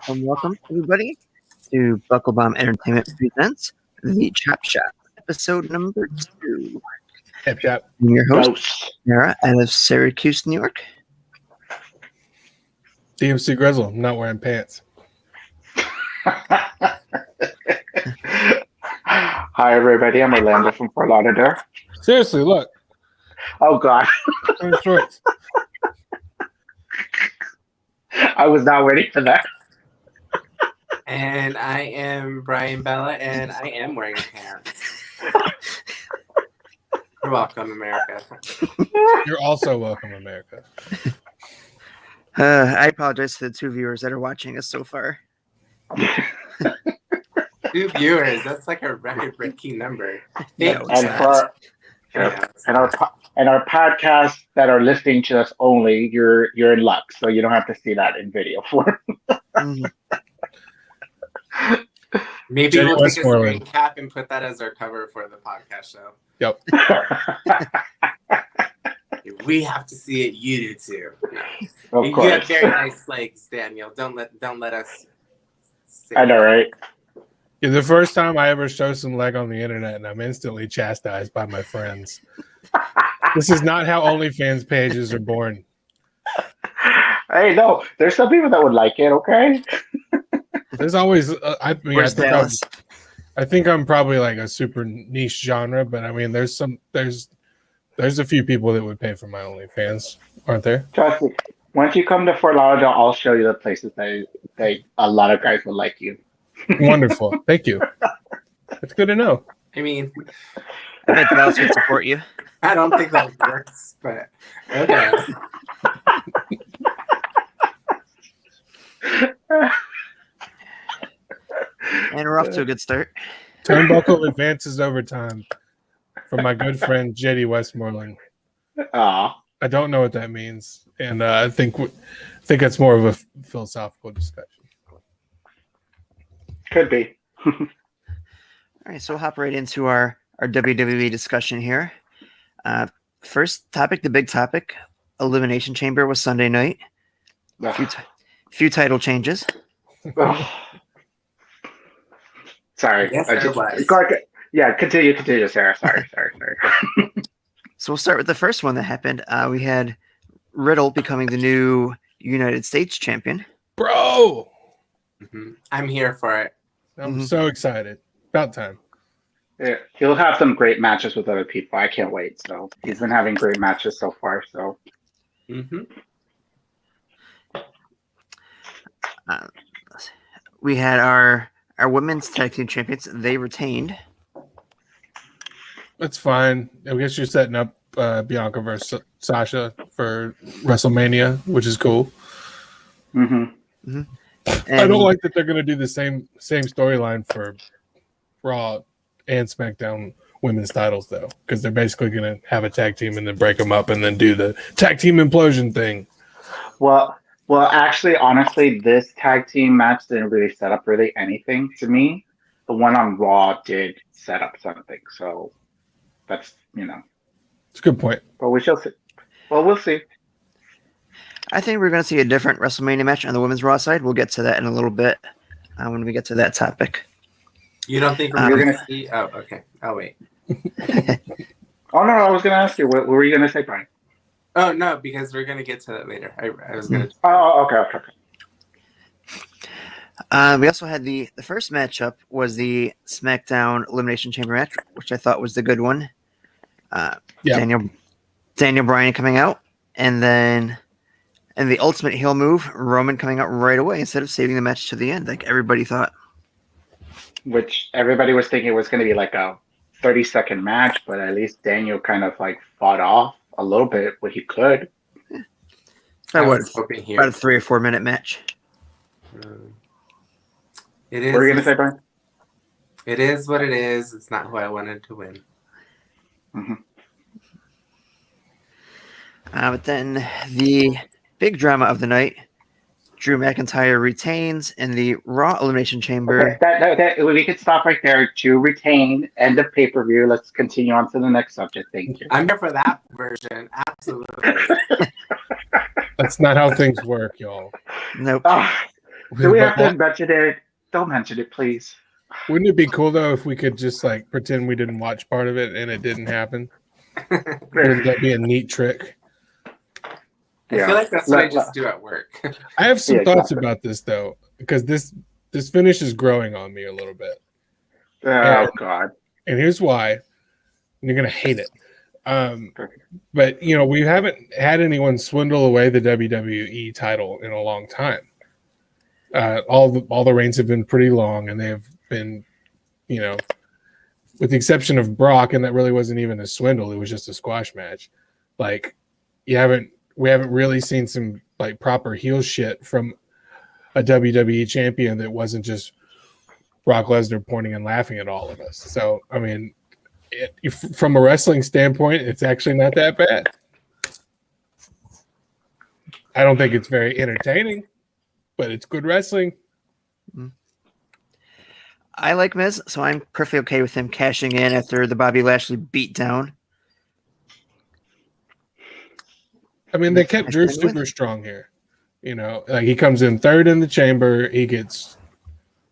Welcome, everybody, to BuckleBomb Entertainment Presents the Chap Chat, episode number 2. Chap Chat. I'm your host, Sarah, out of Syracuse, New York. DMC Grizzle, I'm not wearing pants. Hi, everybody. I'm Orlando from Fort Lauderdale. Seriously, look. Oh, God. Shorts. I was not ready for that. And I am Brian Bella, and I am wearing pants. You're welcome, America. You're also welcome, America. I apologize to the 2 viewers that are watching us so far. 2 viewers, that's like a record-breaking number. Yeah, and our podcasts that are listening to us only, you're in luck, so you don't have to see that in video form. Maybe we'll take a screen cap and put that as our cover for the podcast show. Yep. We have to see it. You do too. Of you course. have very nice legs, Daniel. Don't let us. I know, right? Yeah, the first time I ever show some leg on the internet, and I'm instantly chastised by my friends. This is not how OnlyFans pages are born. Hey, no, there's some people that would like it. Okay. There's always. Where's Dallas? I think I'm probably like a super niche genre, but I mean, there's a few people that would pay for my OnlyFans, aren't there? Trust me. Once you come to Fort Lauderdale, I'll show you the places that a lot of guys will like you. Wonderful. Thank you. That's good to know. I mean, I bet Dallas would support you. I don't think that works, but okay. And we're off to a good start. Turnbuckle advances overtime from my good friend Jetty Westmoreland. Aw. I don't know what that means, and I think that's more of a philosophical discussion. Could be. All right, so we'll hop right into our WWE discussion here. First topic, the big topic, Elimination Chamber was Sunday night. Few title changes. Sorry. Yes, Continue, Sarah. Sorry. So we'll start with the first one that happened. We had Riddle becoming the new United States champion. Bro! I'm here for it. I'm so excited. About time. Yeah, he'll have some great matches with other people. I can't wait. So he's been having great matches so far. So we had our women's tag team champions. They retained. That's fine. I guess you're setting up Bianca versus Sasha for WrestleMania, which is cool. And I don't like that they're going to do the same storyline for Raw and SmackDown women's titles, though, because they're basically going to have a tag team and then break them up and then do the tag team implosion thing. Well, actually, honestly, this tag team match didn't really set up really anything to me. The one on Raw did set up something, so that's It's a good point. But we shall see. Well, we'll see. I think we're going to see a different WrestleMania match on the women's Raw side. We'll get to that in a little bit when we get to that topic. You don't think we're going to see? Oh, okay. I'll wait. Oh, no, I was going to ask you. What were you going to say, Brian? Oh, no, because we're going to get to that later. I was going to. Oh, okay. We also had the first matchup was the SmackDown Elimination Chamber match, which I thought was the good one. Daniel Bryan coming out, and then the ultimate heel move, Roman coming out right away instead of saving the match to the end, like everybody thought. Which everybody was thinking it was going to be like a 30-second match, but at least Daniel kind of like fought off a little bit what he could. About a 3 or 4 minute match. It is. What were you going to say, Brian? It is what it is. It's not who I wanted to win. But then the big drama of the night, Drew McIntyre retains in the Raw Elimination Chamber. Okay, we could stop right there. Drew retained. End of pay-per-view. Let's continue on to the next subject. Thank you. I'm here for that version. Absolutely. That's not how things work, y'all. Nope. Do we have to mention it? Don't mention it, please. Wouldn't it be cool though if we could just like pretend we didn't watch part of it and it didn't happen? Wouldn't that be a neat trick? I feel like that's what I just do at work. I have some thoughts about this though, because this finish is growing on me a little bit. God! And here's why. And you're gonna hate it. But we haven't had anyone swindle away the WWE title in a long time. All the reigns have been pretty long, and they have been, with the exception of Brock, and that really wasn't even a swindle; it was just a squash match. Like, we haven't really seen some like proper heel shit from a WWE champion that wasn't just Brock Lesnar pointing and laughing at all of us. So, I mean, from a wrestling standpoint, it's actually not that bad. I don't think it's very entertaining, but it's good wrestling. I like Miz, so I'm perfectly okay with him cashing in after the Bobby Lashley beatdown. I mean, they kept Drew super strong here. Like he comes in third in the chamber. He gets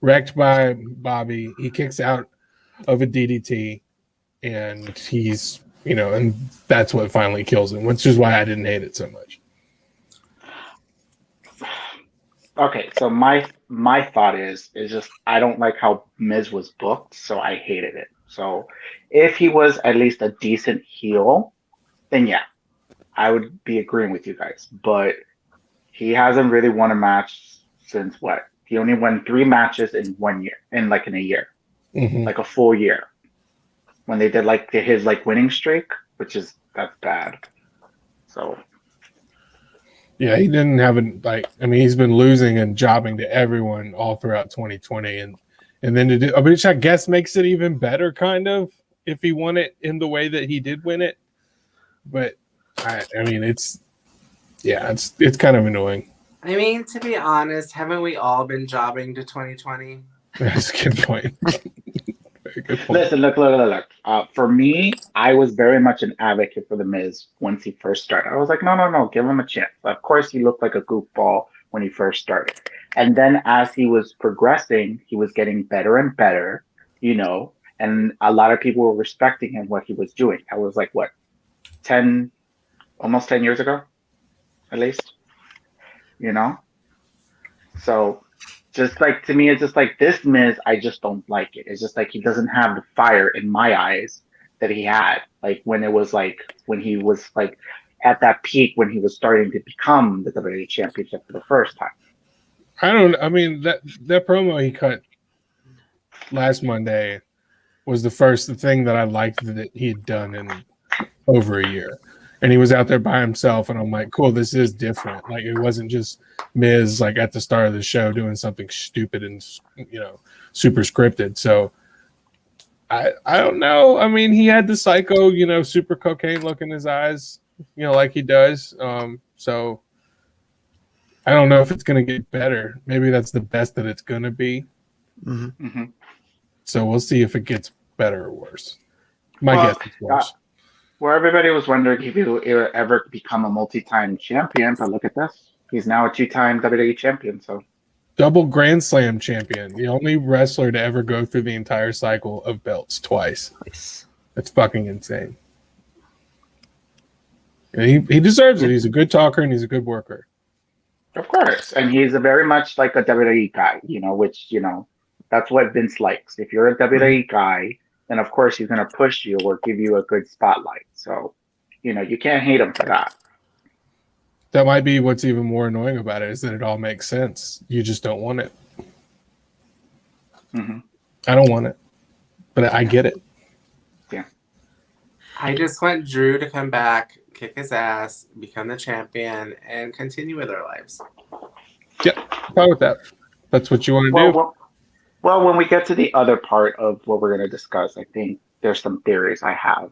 wrecked by Bobby. He kicks out of a DDT, and he's and that's what finally kills him, which is why I didn't hate it so much. Okay, so my thought is just I don't like how Miz was booked, so I hated it. So if he was at least a decent heel, then yeah, I would be agreeing with you guys. But he hasn't really won a match since what? He only won 3 matches in 1 year, in a year, like a full year. When they did his winning streak, that's bad. So. Yeah, he didn't have he's been losing and jobbing to everyone all throughout 2020, and then to do, which I guess makes it even better, kind of, if he won it in the way that he did win it. But it's kind of annoying. I mean, to be honest, haven't we all been jobbing to 2020? That's a good point. Very good point. Listen, look. For me, I was very much an advocate for The Miz once he first started. I was like, no, give him a chance. Of course, he looked like a goofball when he first started. And then as he was progressing, he was getting better and better, and a lot of people were respecting him, what he was doing. That was almost 10 years ago, at least, So just to me, it's just this Miz, I just don't like it. It's just he doesn't have the fire in my eyes that he had, when it was when he was at that peak when he was starting to become the WWE Championship for the first time. That promo he cut last Monday was the thing that I liked that he had done in over a year. And he was out there by himself, and I'm like, cool, this is different. It wasn't just Miz at the start of the show doing something stupid and super scripted. So I don't know. He had the psycho, super cocaine look in his eyes, like he does. So I don't know if it's gonna get better. Maybe that's the best that it's gonna be. Mm-hmm. So we'll see if it gets better or worse. My guess is worse. Where everybody was wondering if he would ever become a multi-time champion, but look at this. He's now a 2-time WWE champion. So double Grand Slam champion. The only wrestler to ever go through the entire cycle of belts twice. Nice. That's fucking insane. And he deserves it. He's a good talker and he's a good worker. Of course. And he's very much like a WWE guy, which, that's what Vince likes. If you're a WWE guy, then of course he's going to push you or give you a good spotlight. So, you can't hate him for that. That might be what's even more annoying about it, is that it all makes sense. You just don't want it. Mm-hmm. I don't want it, but I get it. Yeah. I just want Drew to come back, kick his ass, become the champion, and continue with our lives. Yep, fine with that. That's what you want to do. Well, when we get to the other part of what we're going to discuss, I think there's some theories I have.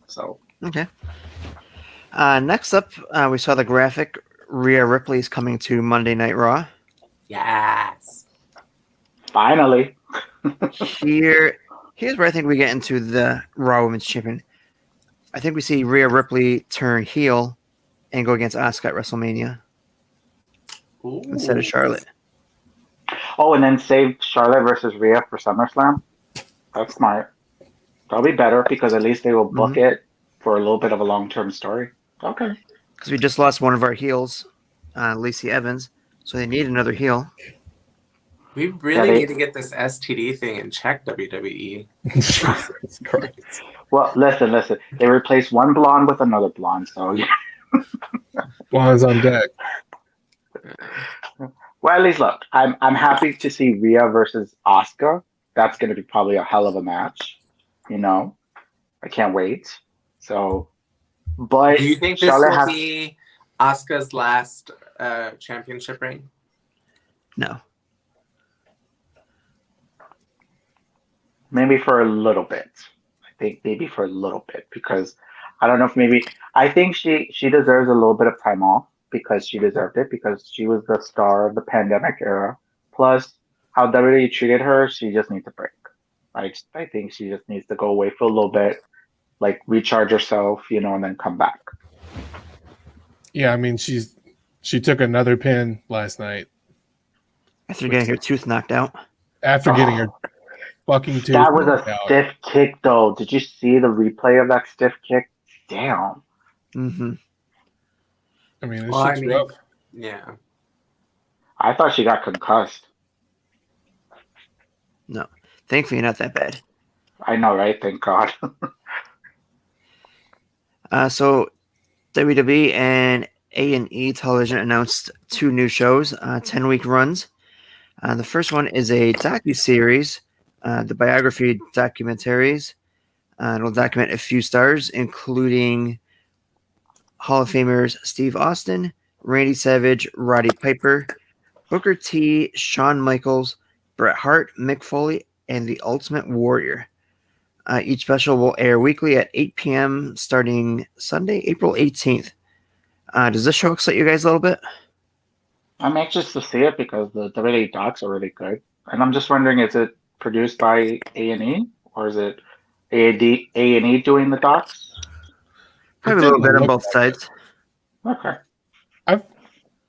So okay. Next up, we saw the graphic. Rhea Ripley is coming to Monday Night Raw. Yes. Finally. Here's where I think we get into the Raw Women's Champion. I think we see Rhea Ripley turn heel and go against Asuka at WrestleMania. Ooh. Instead of Charlotte. Oh, and then save Charlotte versus Rhea for SummerSlam. That's smart. That'll be better because at least they will book it for a little bit of a long-term story. Okay. Because we just lost one of our heels, Lacey Evans, so they need another heel. We really need to get this STD thing in check, WWE. Jesus Christ. Well, listen. They replaced one blonde with another blonde, so yeah. Blonde's on deck. Well, at least look, I'm happy to see Rhea versus Asuka. That's going to be probably a hell of a match. I can't wait. So, but do you think this Charlotte will be Asuka's last championship reign? No. Maybe for a little bit. I think maybe for a little bit because I don't know if I think she deserves a little bit of time off. Because she deserved it, because she was the star of the pandemic era. Plus, how WWE treated her, she just needs a break. I think she just needs to go away for a little bit, recharge herself, and then come back. Yeah, she took another pin last night. After getting her tooth knocked out. After getting her. bucking tooth. That was a stiff kick, though. Did you see the replay of that stiff kick? Damn. Mm-hmm. I mean, this shit's rough. Yeah. I thought she got concussed. No, thankfully not that bad. I know, right? Thank God. So WWE and A&E Television announced 2 new shows, 10-week runs. The first one is a docu-series, the biography documentaries. It'll document a few stars, including Hall of Famers Steve Austin, Randy Savage, Roddy Piper, Booker T, Shawn Michaels, Bret Hart, Mick Foley, and The Ultimate Warrior. Each special will air weekly at 8 p.m. starting Sunday, April 18th. Does this show excite you guys a little bit? I'm anxious to see it because the WWE docs are really good. And I'm just wondering, is it produced by A&E or is it A&E doing the docs? Probably a little bit on both sides. Okay.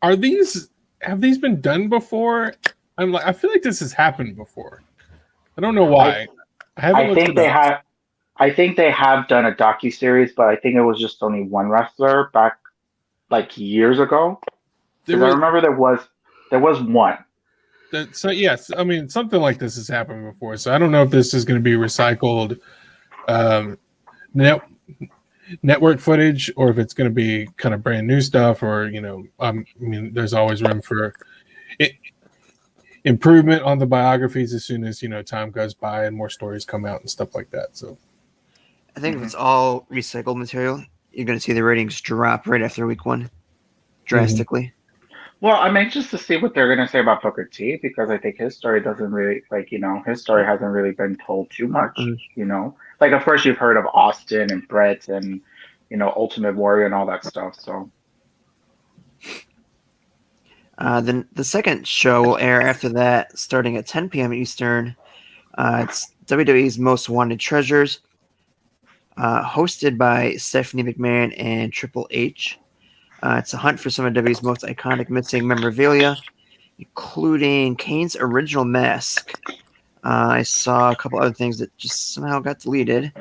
Have these been done before? I feel like this has happened before. I don't know why. I think they have done a docu-series, but I think it was just only one wrestler back like years ago. Because I remember there was one. So yes, I mean something like this has happened before. So I don't know if this is going to be recycled network footage or if it's going to be kind of brand new stuff, or I mean, there's always room for improvement on the biographies as soon as time goes by and more stories come out and stuff like that. So I think if it's all recycled material, you're going to see the ratings drop right after week 1 drastically. Well, I'm anxious to see what they're going to say about Booker T, because I think his story doesn't really, his story hasn't really been told too much, Like, of course, you've heard of Austin and Brett and, Ultimate Warrior and all that stuff, so. Then the second show will air after that, starting at 10 p.m. Eastern. It's WWE's Most Wanted Treasures, hosted by Stephanie McMahon and Triple H. It's a hunt for some of WWE's most iconic missing memorabilia, including Kane's original mask. I saw a couple other things that just somehow got deleted.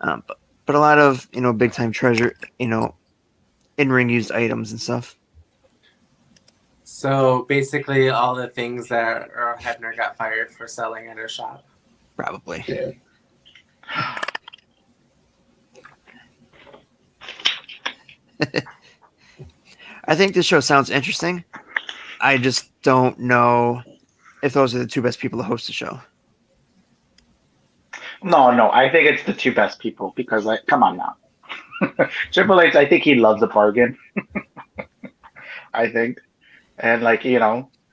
But a lot of, big time treasure, in-ring used items and stuff. So basically all the things that Earl Hebner got fired for selling at her shop. Probably. Yeah. I think this show sounds interesting. I just don't know if those are the 2 best people to host the show. No, I think it's the 2 best people because, come on now. Triple H, I think he loves a bargain. I think. And,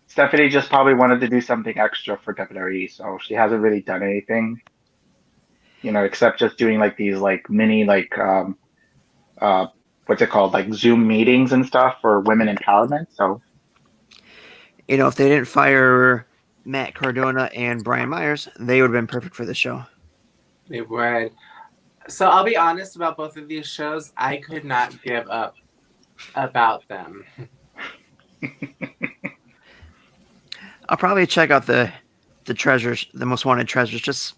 Stephanie just probably wanted to do something extra for WWE, so she hasn't really done anything, except just doing, these, mini, what's it called, Zoom meetings and stuff for women empowerment, so. If they didn't fire Matt Cardona and Brian Myers, they would have been perfect for the show. They would. So I'll be honest about both of these shows. I could not give up about them. I'll probably check out the treasures, the Most Wanted Treasures, just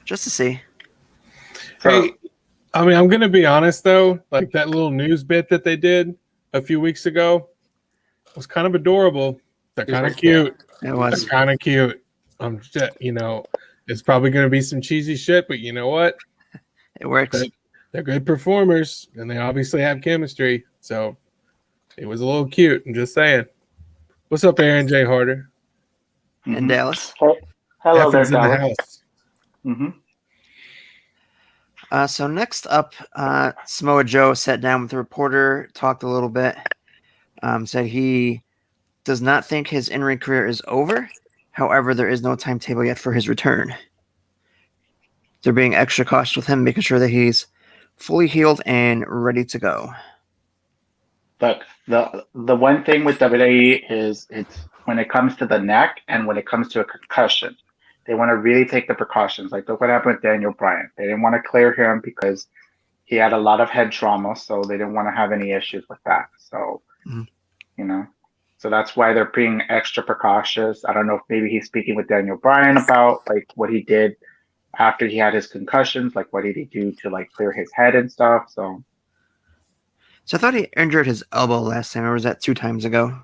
to see. Hey, I mean, I'm going to be honest, though. That little news bit that they did a few weeks ago was kind of adorable. They're kind of cute. It was kind of cute. It's probably going to be some cheesy shit, but you know what? It works. They're good performers, and they obviously have chemistry. So it was a little cute. I'm just saying. What's up, Aaron J. Harder? In Dallas. Hello there, in the Dallas. house. So next up, Samoa Joe sat down with the reporter, talked a little bit, said he does not think his in-ring career is over. However, there is no timetable yet for his return. They're being extra cautious with him, making sure that he's fully healed and ready to go. Look, the one thing with WWE is it's when it comes to the neck and when it comes to a concussion, they want to really take the precautions. Look what happened with Daniel Bryan. They didn't want to clear him because he had a lot of head trauma, so they didn't want to have any issues with that. So, So that's why they're being extra precautious. I don't know if maybe he's speaking with Daniel Bryan about like what he did after he had his concussions, like what did he do to like clear his head and stuff. So I thought he injured his elbow last time, or was that 2 times ago?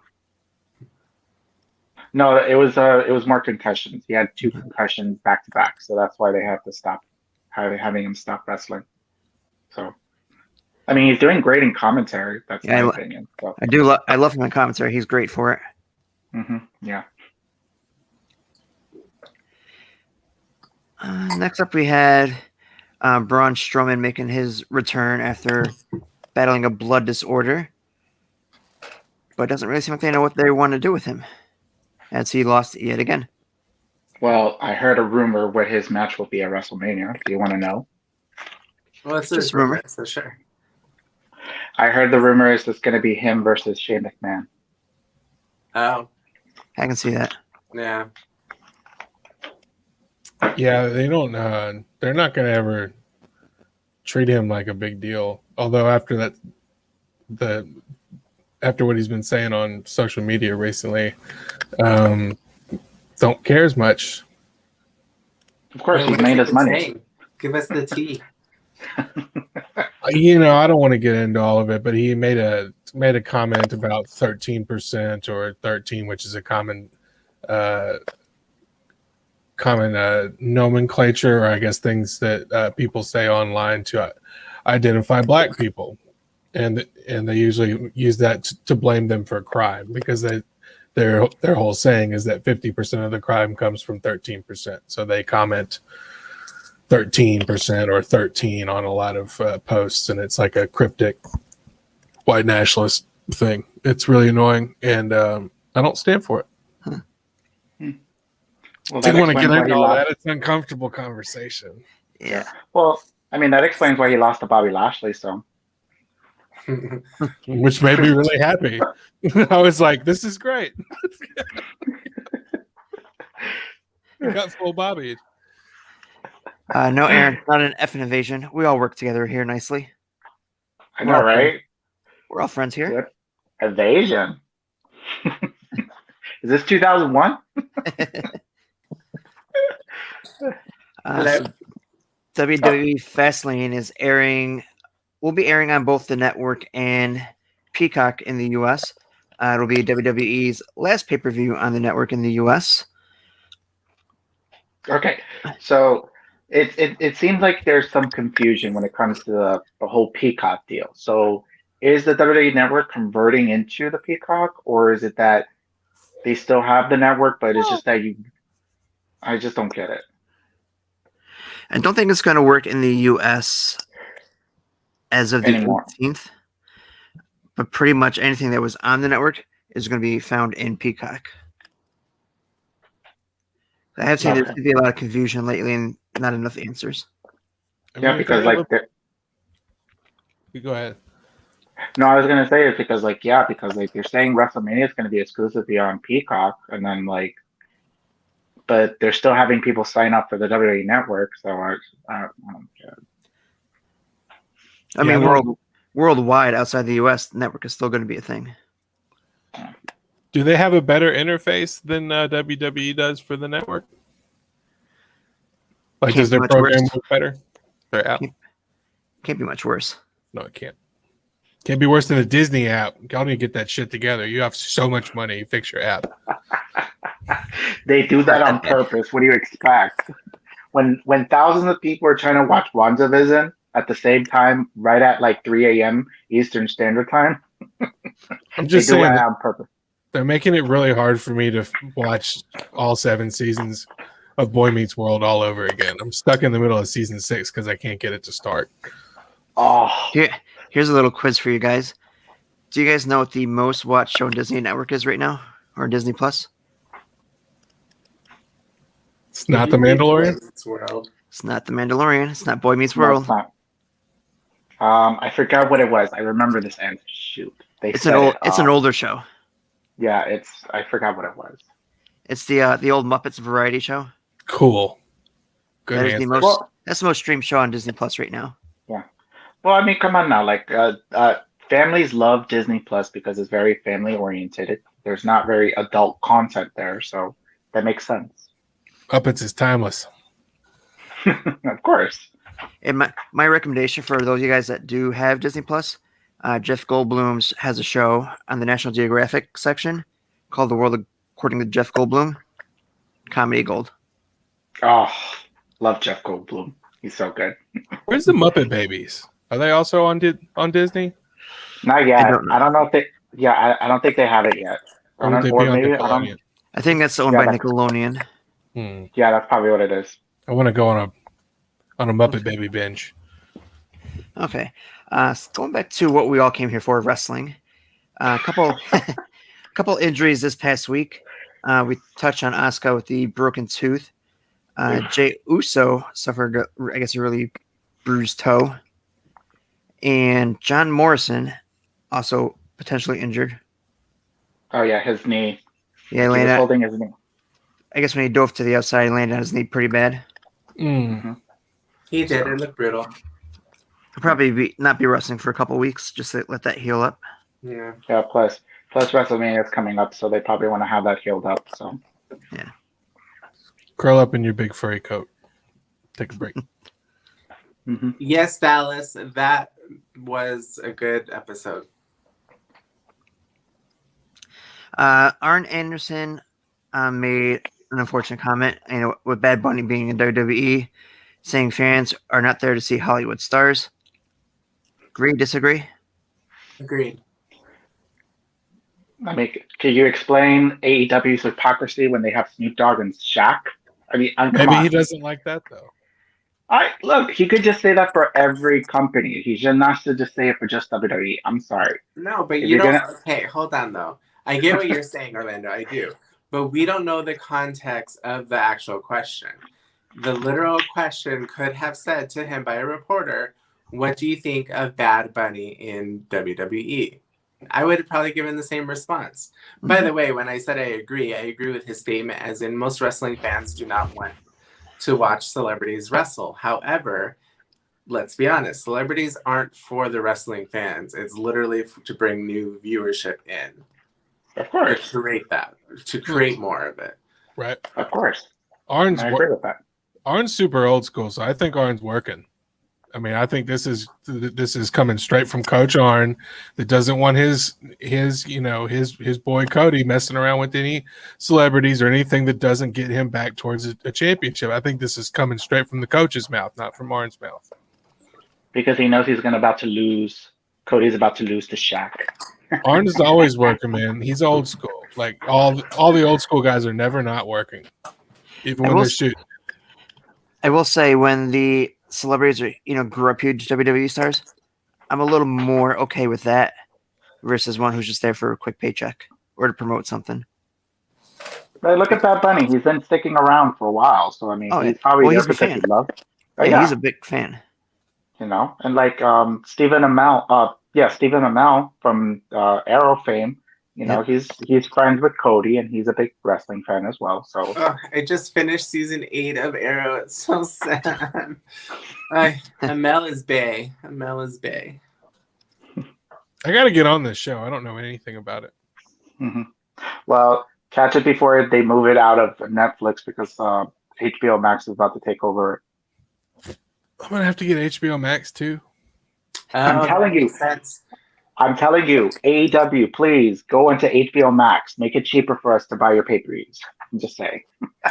no, it was more concussions. He had 2 concussions back to back, so that's why they had to stop having him stop wrestling. So, I mean, he's doing great in commentary. That's my opinion. So. I love him in commentary. He's great for it. Yeah. Next up, we had Braun Strowman making his return after battling a blood disorder, but it doesn't really seem like they know what they want to do with him, as he lost yet again. Well, I heard a rumor what his match will be at WrestleMania. Do you want to know? Well, it's just rumor, so sure. I heard the rumor is it's going to be him versus Shane McMahon. Oh. I can see that. Yeah. Yeah, they don't. They're not going to ever treat him like a big deal. Although after what he's been saying on social media recently, don't care as much. Of course, he's made his money. Give us the tea. I don't want to get into all of it, but he made a comment about 13% or 13, which is a common nomenclature, or I guess things that people say online to identify Black people, and they usually use that to blame them for crime, because their whole saying is that 50% of the crime comes from 13%. So they comment 13% or 13 on a lot of posts, and it's like a cryptic white nationalist thing. It's really annoying, and I don't stand for it. Well, didn't want to get into all that. It's an uncomfortable conversation. Yeah. Well, I mean, that explains why he lost to Bobby Lashley. So, which made me really happy. I was like, "This is great." Got full Bobby. No, Aaron, not an effing invasion. We all work together here nicely. I know, right? We're all friends here. Good. Evasion. Is this 2001? So WWE Fastlane will be airing on both the network and Peacock in the U.S. It'll be WWE's last pay-per-view on the network in the U.S. Okay, so it seems like there's some confusion when it comes to the whole Peacock deal. So is the WWE Network converting into the Peacock, or is it that they still have the network, but it's just that I just don't get it. I don't think it's going to work in the U.S. as of the 18th, but pretty much anything that was on the network is going to be found in Peacock. I have seen there be a lot of confusion lately and not enough answers. Yeah, because you go ahead. No, I was gonna say it's because they're saying WrestleMania is gonna be exclusively on Peacock, and then but they're still having people sign up for the WWE Network, so I don't get it. I mean, worldwide outside the U.S., the network is still going to be a thing. Do they have a better interface than WWE does for the network? Like, does their program work better? Their app? Can't be much worse. No, it can't. Can't be worse than a Disney app. Y'all need to get that shit together. You have so much money. Fix your app. They do that on purpose. What do you expect? When thousands of people are trying to watch WandaVision at the same time, right at 3 a.m. Eastern Standard Time, I'm just saying that on purpose. They're making it really hard for me to watch all 7 seasons of Boy Meets World all over again. I'm stuck in the middle of season 6 because I can't get it to start. Oh, here's a little quiz for you guys. Do you guys know what the most watched show on Disney Network is right now, or Disney Plus? It's not The Mandalorian. It's not The Mandalorian. It's not Boy Meets World. No, it's not. I forgot what it was. I remember this answer. Shoot, it's an older show. Yeah, I forgot what it was. It's the old Muppets variety show. Cool. Good answer. That's the most streamed show on Disney Plus right now. Yeah. Well, I mean, come on now. Families love Disney Plus because it's very family oriented. there's not very adult content there, so that makes sense. Muppets is timeless. Of course. And my recommendation for those of you guys that do have Disney Plus, Jeff Goldblum's has a show on the National Geographic section called The World According to Jeff Goldblum. Comedy gold. Oh, love Jeff Goldblum. He's so good. Where's the Muppet Babies? Are they also on Disney? Not yet. I don't know if they. Yeah, I don't think they have it yet. Or would they be on Nickelodeon? I think that's owned by Nickelodeon. Yeah, that's probably what it is. I want to go on a Muppet Baby binge. Okay. Going back to what we all came here for, wrestling. A couple injuries this past week. We touched on Asuka with the broken tooth. Jey Uso suffered, I guess, a really bruised toe. And John Morrison also potentially injured. Oh, yeah, his knee. Yeah, he was holding his knee. I guess when he dove to the outside, he landed on his knee pretty bad. Mm-hmm. He did. It looked brutal. He'll probably not be wrestling for a couple weeks just to let that heal up. Yeah. Yeah, plus WrestleMania is coming up, so they probably want to have that healed up. So yeah. Curl up in your big furry coat. Take a break. Mm-hmm. Yes, Dallas, that was a good episode. Arn Anderson made an unfortunate comment, with Bad Bunny being in WWE, saying fans are not there to see Hollywood stars. Agree, disagree? Agreed. Can you explain AEW's hypocrisy when they have Snoop Dogg and Shaq? I mean, maybe he doesn't like that though. Look, he could just say that for every company. He should not just say it for just WWE. I'm sorry. No, but you don't. Okay, hold on though. I get what you're saying, Orlando. I do, but we don't know the context of the actual question. The literal question could have said to him by a reporter, "What do you think of Bad Bunny in WWE?" I would have probably given the same response. Mm-hmm. By the way, when I said I agree with his statement, as in most wrestling fans do not want to watch celebrities wrestle. However, let's be honest, celebrities aren't for the wrestling fans. It's literally to bring new viewership in. Of course. To create more of it. Right. Of course. I agree with that. Arn's super old school, so I think Arn's working. I mean, I think this is coming straight from Coach Arn that doesn't want his boy Cody messing around with any celebrities or anything that doesn't get him back towards a championship. I think this is coming straight from the coach's mouth, not from Arn's mouth. Because he knows he's about to lose. Cody's about to lose to Shaq. Arn is always working, man. He's old school. Like all the old school guys are never not working, even when they're shooting. I will say when the celebrities are, grew up huge WWE stars, I'm a little more okay with that versus one who's just there for a quick paycheck or to promote something. But look at Bad Bunny. He's been sticking around for a while. So, I mean, he's probably there because he loves. Yeah, he's a big fan. And like Stephen Amell from Arrow fame, he's friends with Cody and he's a big wrestling fan as well. So I just finished season 8 of Arrow. It's so sad. Amell is bae. I got to get on this show. I don't know anything about it. Mm-hmm. Well, catch it before they move it out of Netflix because HBO Max is about to take over. I'm gonna have to get HBO Max too. I'm telling you, AEW, please go into HBO Max. Make it cheaper for us to buy your pay-per-views. I'm just saying.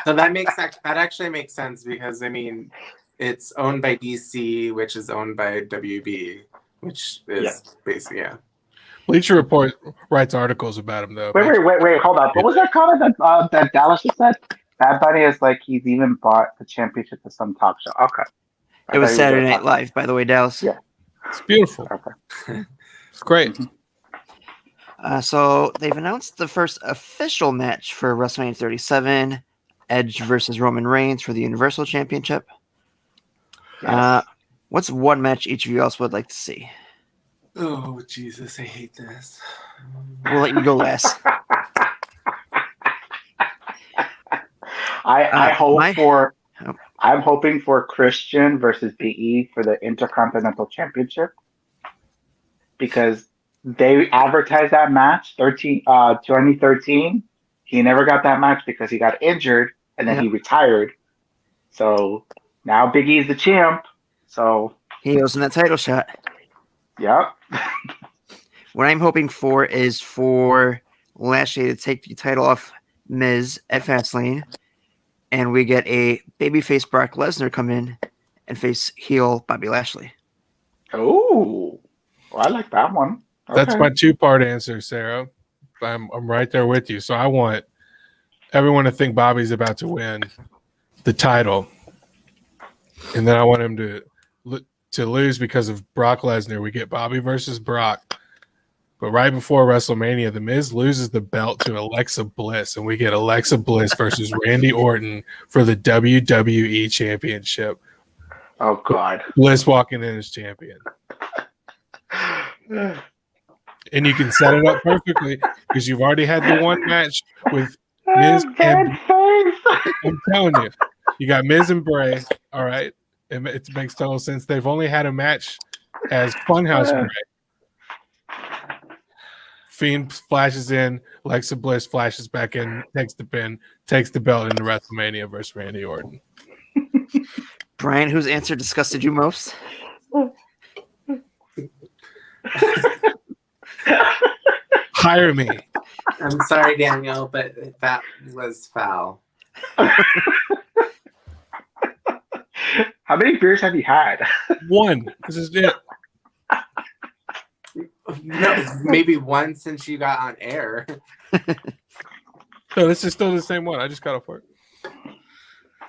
So that actually makes sense because I mean, it's owned by DC, which is owned by WB, which is basically Bleacher Report writes articles about him though. Wait, hold up. What was that comment that Dallas just said? Bad Bunny is like he's even bought the championship to some talk show. Okay. It was Saturday Night Live, by the way, Dallas. Yeah. It's beautiful. Okay. It's great. So they've announced the first official match for WrestleMania 37, Edge versus Roman Reigns for the Universal Championship. Yes. What's one match each of you else would like to see? Oh, Jesus, I hate this. We'll let you go last. I'm hoping for Christian versus BE for the Intercontinental Championship because they advertised that match 2013. He never got that match because he got injured and then he retired. So now Big E's the champ. So he owes him that title shot. Yep. What I'm hoping for is for Lashley to take the title off Miz at Fastlane, and we get a babyface Brock Lesnar come in and face heel Bobby Lashley. Oh, I like that one. Okay. That's my 2-part answer, Sarah. I'm right there with you. So I want everyone to think Bobby's about to win the title, and then I want him to lose because of Brock Lesnar. We get Bobby versus Brock, but right before WrestleMania, The Miz loses the belt to Alexa Bliss, and we get Alexa Bliss versus Randy Orton for the WWE Championship. Oh God, Bliss walking in as champion. And you can set it up perfectly because you've already had the one match with Miz and I'm telling you, you got Miz and Bray. All right, it makes total sense. They've only had a match as Funhouse Bray. Fiend flashes in, Alexa Bliss flashes back in, takes the pin, takes the belt into WrestleMania versus Randy Orton. Brian, whose answer disgusted you most? Hire me. I'm sorry, Daniel, but that was foul. How many beers have you had? One. This is it. No, maybe one since you got on air. No, this is still the same one. I just got off work.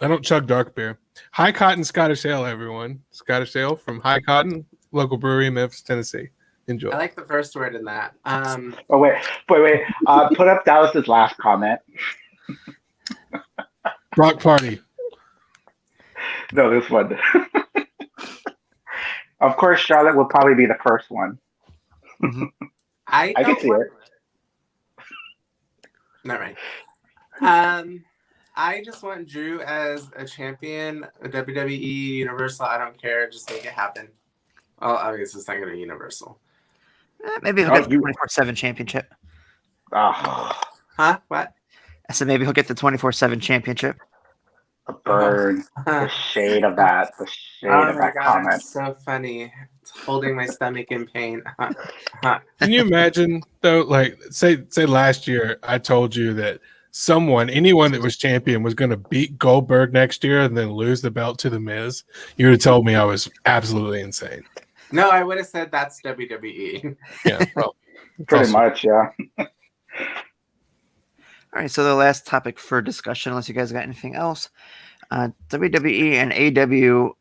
I don't chug dark beer. High Cotton Scottish Ale, everyone. Scottish Ale from High Cotton, local brewery in Memphis, Tennessee. Enjoy. I like the first word in that. Oh, wait. Put up Dallas's last comment. Brock Party. No, this one. Of course, Charlotte will probably be the first one. I can see it. Not right. I just want Drew as a champion, a WWE Universal. I don't care. Just make it happen. Well, obviously, it's not going to be Universal. Maybe he'll get the 24/7 championship. Oh. Huh? What? I said maybe he'll get the 24/7 championship. The burn. The shade of that. The shade of that comment. It's so funny. It's holding my stomach in pain. Can you imagine, though, like, say last year I told you that anyone that was champion was going to beat Goldberg next year and then lose the belt to The Miz? You would have told me I was absolutely insane. No, I would have said that's WWE. Yeah, well, pretty much, yeah. All right, so the last topic for discussion, unless you guys got anything else, WWE and AEW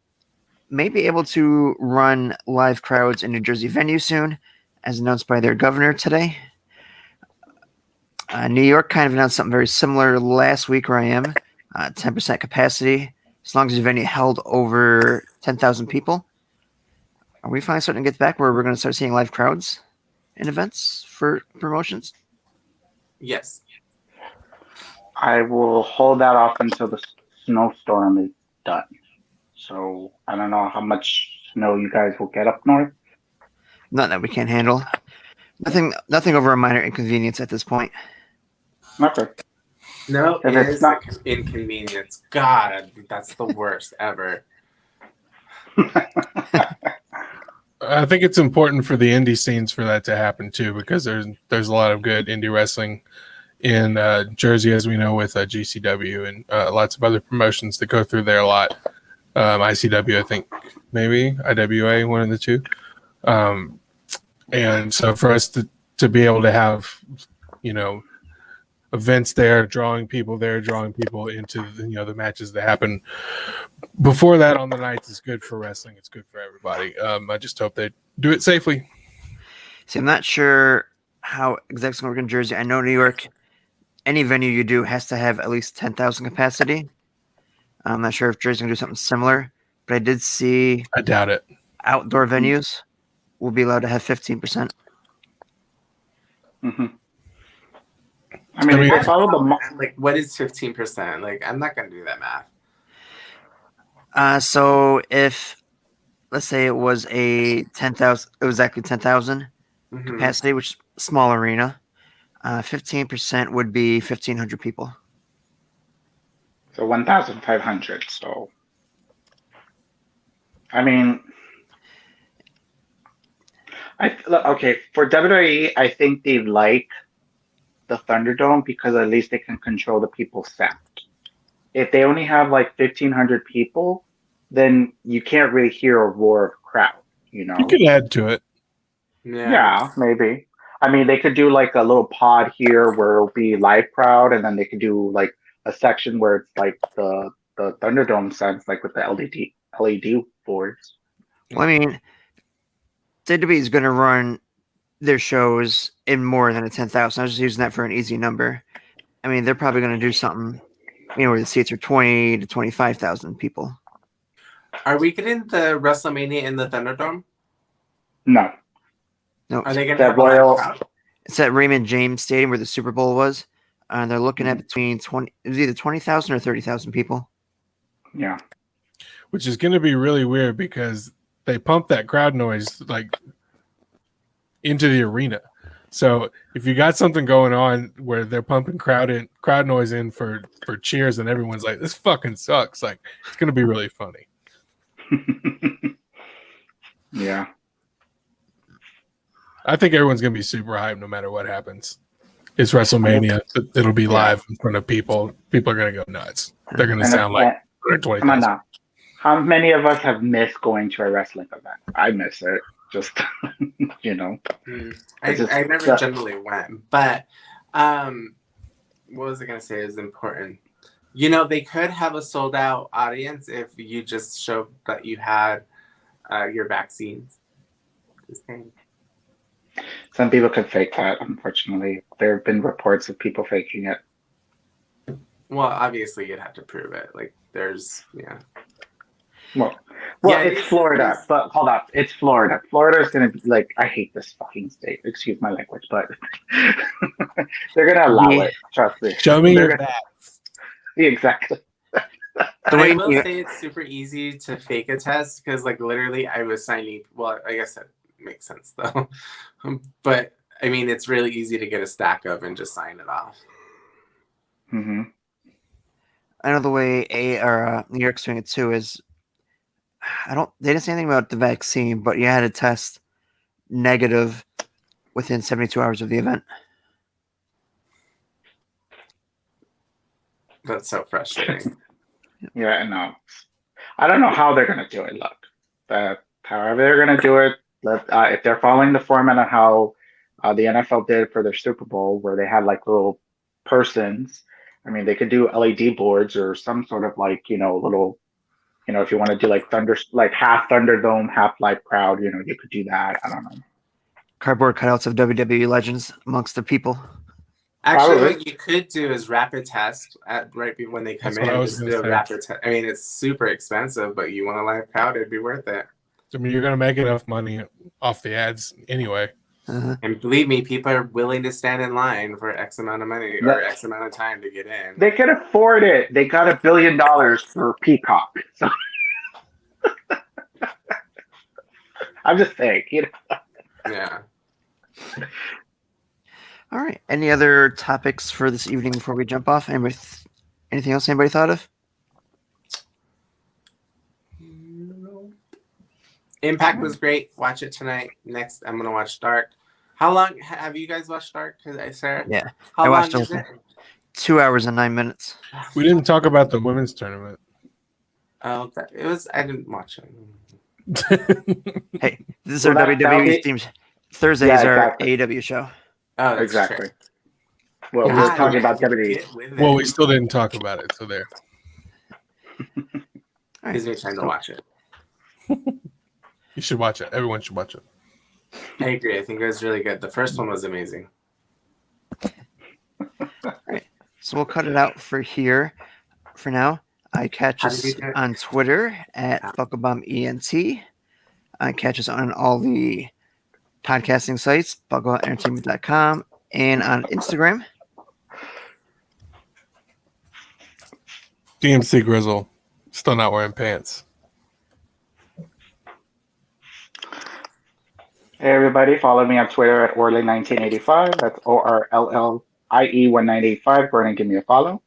may be able to run live crowds in New Jersey venues soon, as announced by their governor today. New York kind of announced something very similar last week where I am, 10% capacity, as long as the venue held over 10,000 people. Are we finally starting to get back where we're going to start seeing live crowds in events for promotions? Yes. I will hold that off until the snowstorm is done. So I don't know how much snow you guys will get up north. Nothing that we can't handle. Nothing over a minor inconvenience at this point. Okay. No, If it it's is not- inconvenience. God, that's the worst ever. I think it's important for the indie scenes for that to happen too, because there's a lot of good indie wrestling in Jersey, as we know, with GCW and lots of other promotions that go through there a lot. ICW, I think, maybe IWA, one of the two. And so for us to be able to have, events there, drawing people into the matches that happen before that on the nights is good for wrestling. It's good for everybody. I just hope they do it safely. See, I'm not sure how exactly it's going to work in Jersey. I know New York, any venue you do has to have at least 10,000 capacity. I'm not sure if Jersey's going to do something similar, but I did see I doubt it. Outdoor venues will be allowed to have 15%. Mm-hmm. I mean, if they follow the what is 15%? Like, I'm not going to do that math. So if, let's say it was a 10,000, it was exactly 10,000, capacity, which is small arena. 15% would be 1,500 people. So 1,500. So, I mean, okay, for WWE, I think they like the Thunderdome because at least they can control the people's sound. If they only have like 1,500 people, then you can't really hear a roar of crowd, you know? You could add to it. Yeah, maybe. I mean, they could do like a little pod here where it'll be live crowd, and then they could do like a section where it's like the Thunderdome sense, like with the LED boards. Well, I mean, WWE is going to run their shows in more than a 10,000. I was just using that for an easy number. I mean, they're probably going to do something, where the seats are 20 to 25,000 people. Are we getting the WrestleMania in the Thunderdome? No. Are they going to have a live crowd? It's at Raymond James Stadium where the Super Bowl was. And they're looking at between it was either 20,000 or 30,000 people. Yeah. Which is going to be really weird because they pump that crowd noise like into the arena. So if you got something going on where they're pumping crowd noise in for cheers, and everyone's like, "This fucking sucks," like it's going to be really funny. Yeah. I think everyone's going to be super hyped no matter what happens. It's WrestleMania. It'll be live in front of people. People are going to go nuts. They're going to sound like 120,000. Come on now. How many of us have missed going to a wrestling event? I miss it. Just, I never generally went. But what was I going to say is important? They could have a sold out audience if you just showed that you had your vaccines. Some people could fake that, unfortunately. There have been reports of people faking it. Well, obviously, you'd have to prove it. Like, Well, it's Florida, but hold up. It's Florida. Florida's going to be like, I hate this fucking state. Excuse my language, but they're going to allow it. Trust me. Show me your facts. Yeah, exactly. I will say it's super easy to fake a test because, like, literally, I was signing. Well, I guess that makes sense though. But I mean, it's really easy to get a stack of and just sign it off. Mm-hmm. I know the way New York's doing it too is they didn't say anything about the vaccine, but you had to test negative within 72 hours of the event. That's so frustrating. Yeah, no. I don't know how they're going to do it. Look, however they're going to do it, if they're following the format of how the NFL did for their Super Bowl, where they had like little persons, I mean, they could do LED boards or some sort of like, little, if you want to do like half Thunderdome, half live crowd, you could do that. I don't know. Cardboard cutouts of WWE legends amongst the people. Actually, what you could do is rapid test right when they come in. Just do a rapid test. I mean, it's super expensive, but you want a live crowd, it'd be worth it. I mean, you're going to make enough money off the ads anyway. Uh-huh. And believe me, people are willing to stand in line for X amount of money or X amount of time to get in. They can afford it. They got $1 billion for Peacock. So I'm just saying. Yeah. All right. Any other topics for this evening before we jump off? Anything else anybody thought of? Impact was great. Watch it tonight. Next, I'm gonna watch Dark. How long have you guys watched Dark? Sarah? Yeah, I watched it. 2 hours and 9 minutes. We didn't talk about the women's tournament. Oh, it was. I didn't watch it. Hey, this is our WWE team. Thursdays are AEW show. Oh, exactly. Well, we're talking about WWE. Well, we still didn't talk about it, so there. Gives me time to watch it. You should watch it. Everyone should watch it. I agree. I think it was really good. The first one was amazing. All right. So we'll cut it out for now. I catch us on Twitter at BuckleBomb ENT. I catch us on all the podcasting sites, BuckleEntertainment.com, and on Instagram. DMC Grizzle, still not wearing pants. Hey everybody, follow me on Twitter at Orly1985. That's ORLLIE1985. Go ahead and give me a follow.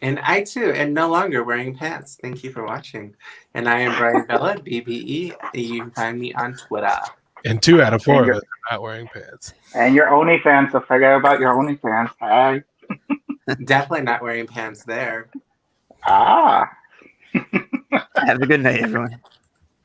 And I too am no longer wearing pants. Thank you for watching. And I am Brian Bella, BBE. You can find me on Twitter. And 2 out of 4 of us are not wearing pants. And your OnlyFans, so forget about your OnlyFans. Hi. Definitely not wearing pants there. Ah. Have a good night, everyone.